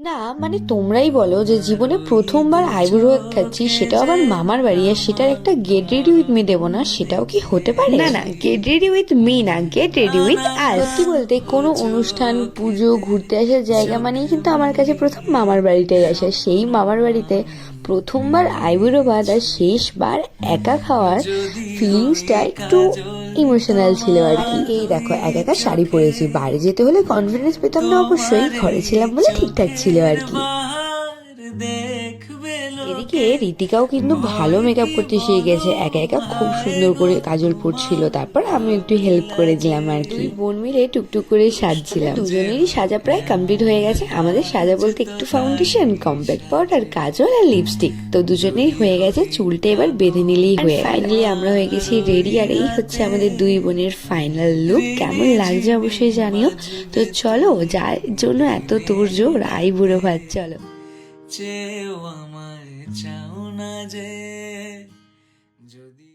না মানে তোমরাই বলো যে জীবনে প্রথমবার আইব্রো খাচ্ছি, সেটাও আবার মামার বাড়ি, আর সেটার একটা গেট রেডি উইথ মি দেবো না, সেটাও কি হতে পারে? না না, গেট রেডি উইথ মি না, গেট রেডি উইথ আস। সত্যি বলতে কোনো অনুষ্ঠান, পুজো, ঘুরতে আসার জায়গা মানেই কিন্তু আমার কাছে প্রথম মামার বাড়িটাই আসে। সেই মামার বাড়িতে প্রথমবার আইবুড়ো ভাত আর শেষবার একা খাওয়ার ফিলিংসটা একটু ইমোশনাল ছিল আর কি। এই দেখো একা একা শাড়ি পরেছি, বাইরে যেতে হলে কনফিডেন্স পেতাম না অবশ্যই, ঘরে ছিলাম বলে ঠিকঠাক ছিল আর কি। এদিকে রীতিকাও কিন্তু ভালো মেকআপ করতে শিখে গেছে, একা একা খুব সুন্দর করে কাজল পড়ছিল, তারপর আমি একটু হেল্প করে দিলাম আর কি। বোন মিলে টুকটুক করে সাজছিলাম। দুজনেরই সাজা প্রায় কমপ্লিট হয়ে গেছে। আমাদের সাজা বলতে একটু ফাউন্ডেশন, কম্প্যাক্ট পাউডার, কাজল আর লিপস্টিক, তো দুজনেই হয়ে গেছে। চুলটা এবার বেঁধে নিলেই হয়ে ফাইনালি আমরা হয়ে গেছি রেডি। আর এই হচ্ছে আমাদের দুই বোনের ফাইনাল লুক। কেমন লাগছে অবশ্যই জানিও। তো চলো, যার জন্য এত তোড়জোড়, আইবুড়ো ভাত, চলো। চেয়েও আমায় চাও না যে যদি